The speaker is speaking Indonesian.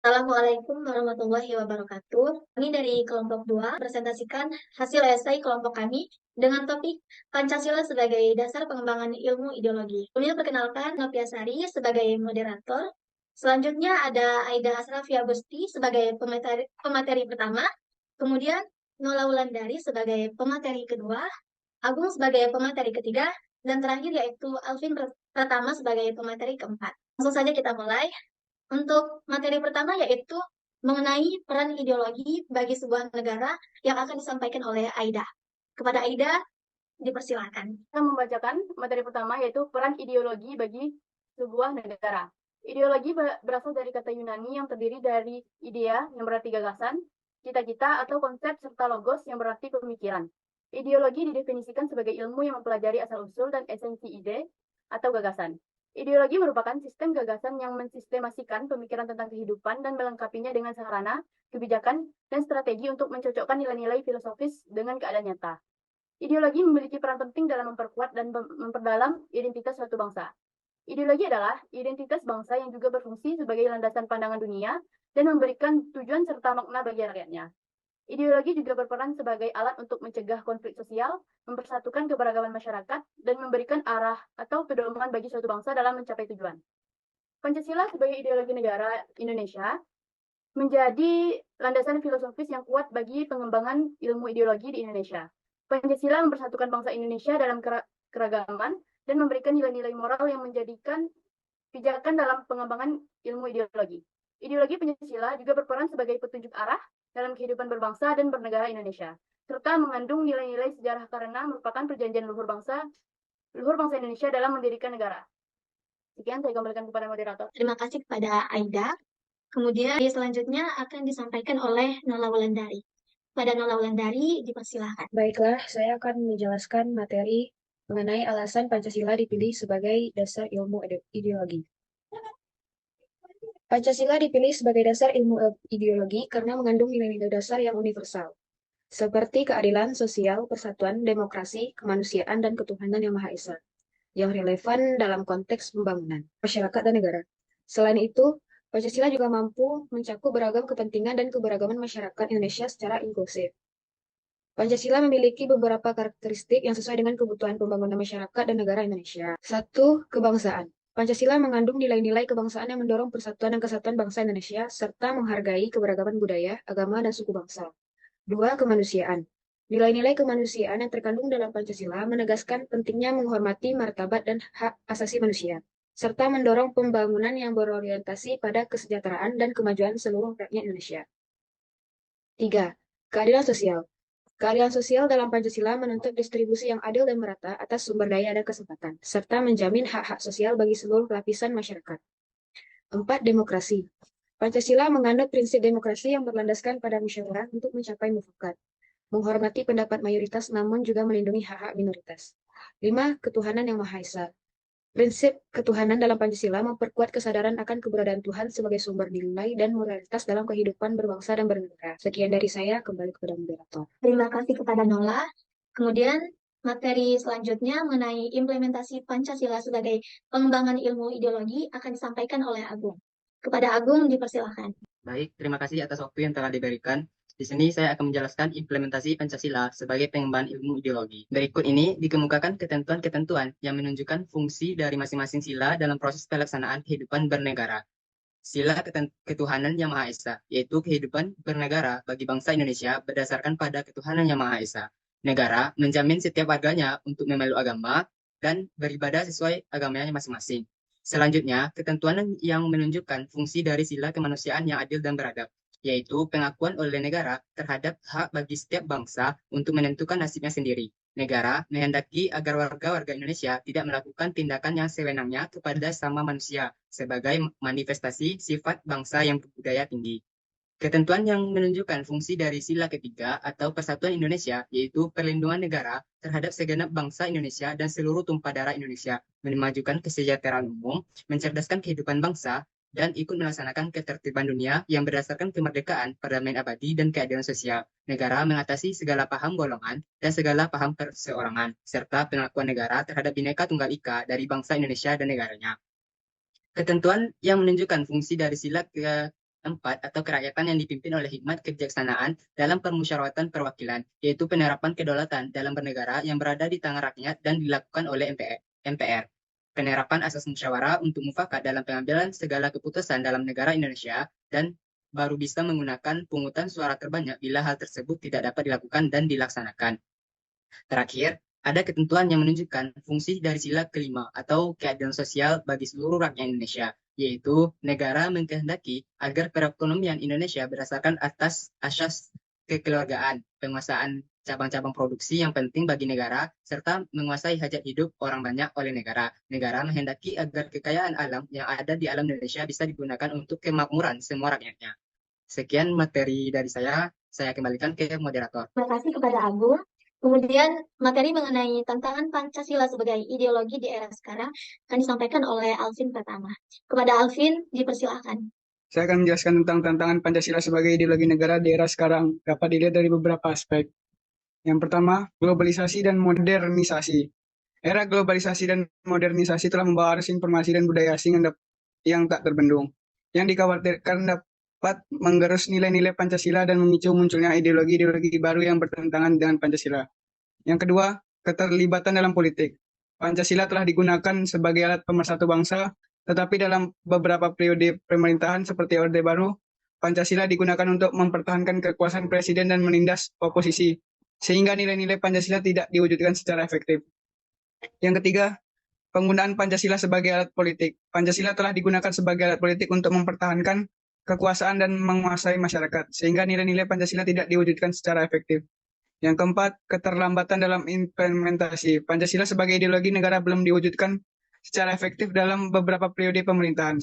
Assalamualaikum warahmatullahi wabarakatuh. Kami dari kelompok 2 presentasikan hasil esai kelompok kami dengan topik Pancasila sebagai dasar pengembangan ilmu ideologi. Sebelumnya perkenalkan Noviasari sebagai moderator. Selanjutnya ada Aida Asrafi Agusti sebagai pemateri pertama. Kemudian Nola Wulandari sebagai pemateri kedua. Agung sebagai pemateri ketiga. Dan terakhir yaitu Alvin Pratama sebagai pemateri keempat. Langsung saja kita mulai. Untuk materi pertama yaitu mengenai peran ideologi bagi sebuah negara yang akan disampaikan oleh Aida. Kepada Aida, dipersilakan. Kita membacakan materi pertama yaitu peran ideologi bagi sebuah negara. Ideologi berasal dari kata Yunani yang terdiri dari idea yang berarti gagasan, cita-cita atau konsep serta logos yang berarti pemikiran. Ideologi didefinisikan sebagai ilmu yang mempelajari asal-usul dan esensi ide atau gagasan. Ideologi merupakan sistem gagasan yang mensistemasikan pemikiran tentang kehidupan dan melengkapinya dengan sarana, kebijakan, dan strategi untuk mencocokkan nilai-nilai filosofis dengan keadaan nyata. Ideologi memiliki peran penting dalam memperkuat dan memperdalam identitas suatu bangsa. Ideologi adalah identitas bangsa yang juga berfungsi sebagai landasan pandangan dunia dan memberikan tujuan serta makna bagi rakyatnya. Ideologi juga berperan sebagai alat untuk mencegah konflik sosial, mempersatukan keberagaman masyarakat, dan memberikan arah atau pedoman bagi suatu bangsa dalam mencapai tujuan. Pancasila sebagai ideologi negara Indonesia menjadi landasan filosofis yang kuat bagi pengembangan ilmu ideologi di Indonesia. Pancasila mempersatukan bangsa Indonesia dalam keragaman dan memberikan nilai-nilai moral yang menjadikan pijakan dalam pengembangan ilmu ideologi. Ideologi Pancasila juga berperan sebagai petunjuk arah dalam kehidupan berbangsa dan bernegara Indonesia, serta mengandung nilai-nilai sejarah karena merupakan perjanjian luhur bangsa Indonesia dalam mendirikan negara. Sekian saya kembalikan kepada moderator. Terima kasih kepada Aida. Kemudian selanjutnya akan disampaikan oleh Nola Wulandari. Pada Nola Wulandari, dipersilahkan. Baiklah, saya akan menjelaskan materi mengenai alasan Pancasila dipilih sebagai dasar ilmu ideologi. Pancasila dipilih sebagai dasar ilmu ideologi karena mengandung nilai-nilai dasar yang universal, seperti keadilan sosial, persatuan, demokrasi, kemanusiaan, dan ketuhanan yang Maha Esa, yang relevan dalam konteks pembangunan masyarakat dan negara. Selain itu, Pancasila juga mampu mencakup beragam kepentingan dan keberagaman masyarakat Indonesia secara inklusif. Pancasila memiliki beberapa karakteristik yang sesuai dengan kebutuhan pembangunan masyarakat dan negara Indonesia. Satu, kebangsaan. Pancasila mengandung nilai-nilai kebangsaan yang mendorong persatuan dan kesatuan bangsa Indonesia, serta menghargai keberagaman budaya, agama, dan suku bangsa. Dua, kemanusiaan. Nilai-nilai kemanusiaan yang terkandung dalam Pancasila menegaskan pentingnya menghormati martabat dan hak asasi manusia, serta mendorong pembangunan yang berorientasi pada kesejahteraan dan kemajuan seluruh rakyat Indonesia. Tiga, keadilan sosial. Keadilan sosial dalam Pancasila menuntut distribusi yang adil dan merata atas sumber daya dan kesempatan, serta menjamin hak-hak sosial bagi seluruh lapisan masyarakat. Empat, demokrasi. Pancasila mengandung prinsip demokrasi yang berlandaskan pada musyawarah untuk mencapai mufakat, menghormati pendapat mayoritas namun juga melindungi hak-hak minoritas. Lima, ketuhanan yang Maha Esa. Prinsip ketuhanan dalam Pancasila memperkuat kesadaran akan keberadaan Tuhan sebagai sumber nilai dan moralitas dalam kehidupan berbangsa dan bernegara. Sekian dari saya, kembali kepada moderator. Terima kasih kepada Nola. Kemudian materi selanjutnya mengenai implementasi Pancasila sebagai pengembangan ilmu ideologi akan disampaikan oleh Agung. Kepada Agung, dipersilakan. Baik, terima kasih atas waktu yang telah diberikan. Di sini saya akan menjelaskan implementasi Pancasila sebagai pengembangan ilmu ideologi. Berikut ini dikemukakan ketentuan-ketentuan yang menunjukkan fungsi dari masing-masing sila dalam proses pelaksanaan kehidupan bernegara. Sila ketuhanan yang Maha Esa, yaitu kehidupan bernegara bagi bangsa Indonesia berdasarkan pada ketuhanan yang Maha Esa. Negara menjamin setiap warganya untuk memeluk agama dan beribadah sesuai agamanya masing-masing. Selanjutnya, ketentuan yang menunjukkan fungsi dari sila kemanusiaan yang adil dan beradab, yaitu pengakuan oleh negara terhadap hak bagi setiap bangsa untuk menentukan nasibnya sendiri. Negara menghendaki agar warga-warga Indonesia tidak melakukan tindakan yang sewenangnya kepada sama manusia sebagai manifestasi sifat bangsa yang berbudaya tinggi. Ketentuan yang menunjukkan fungsi dari sila ketiga atau Persatuan Indonesia, yaitu perlindungan negara terhadap segenap bangsa Indonesia dan seluruh tumpah darah Indonesia, memajukan kesejahteraan umum, mencerdaskan kehidupan bangsa, dan ikut melaksanakan ketertiban dunia yang berdasarkan kemerdekaan, perdamaian abadi, dan keadilan sosial. Negara mengatasi segala paham golongan dan segala paham perseorangan, serta pengakuan negara terhadap Bhinneka Tunggal Ika dari bangsa Indonesia dan negaranya. Ketentuan yang menunjukkan fungsi dari sila 4 atau kerakyatan yang dipimpin oleh hikmat kebijaksanaan dalam permusyawaratan perwakilan, yaitu penerapan kedaulatan dalam bernegara yang berada di tangan rakyat dan dilakukan oleh MPR. Penerapan asas musyawarah untuk mufakat dalam pengambilan segala keputusan dalam negara Indonesia dan baru bisa menggunakan pungutan suara terbanyak bila hal tersebut tidak dapat dilakukan dan dilaksanakan. Terakhir, ada ketentuan yang menunjukkan fungsi dari sila kelima atau keadilan sosial bagi seluruh rakyat Indonesia, yaitu negara mengkehendaki agar perekonomian Indonesia berdasarkan atas asas kekeluargaan, penguasaan cabang-cabang produksi yang penting bagi negara, serta menguasai hajat hidup orang banyak oleh negara. Negara menghendaki agar kekayaan alam yang ada di alam Indonesia bisa digunakan untuk kemakmuran semua rakyatnya. Sekian materi dari saya kembalikan ke moderator. Terima kasih kepada Agung. Kemudian materi mengenai tantangan Pancasila sebagai ideologi di era sekarang akan disampaikan oleh Alvin pertama. Kepada Alvin, dipersilahkan. Saya akan menjelaskan tentang tantangan Pancasila sebagai ideologi negara di era sekarang. Dapat dilihat dari beberapa aspek. Yang pertama, globalisasi dan modernisasi. Era globalisasi dan modernisasi telah membawa arus informasi dan budaya asing yang tak terbendung, yang dikhawatirkan dapat menggerus nilai-nilai Pancasila dan memicu munculnya ideologi-ideologi baru yang bertentangan dengan Pancasila. Yang kedua, keterlibatan dalam politik. Pancasila telah digunakan sebagai alat pemersatu bangsa, tetapi dalam beberapa periode pemerintahan seperti Orde Baru, Pancasila digunakan untuk mempertahankan kekuasaan presiden dan menindas oposisi, sehingga nilai-nilai Pancasila tidak diwujudkan secara efektif. Yang ketiga, penggunaan Pancasila sebagai alat politik. Pancasila telah digunakan sebagai alat politik untuk mempertahankan kekuasaan dan menguasai masyarakat, sehingga nilai-nilai Pancasila tidak diwujudkan secara efektif. Yang keempat, keterlambatan dalam implementasi. Pancasila sebagai ideologi negara belum diwujudkan secara efektif dalam beberapa periode pemerintahan.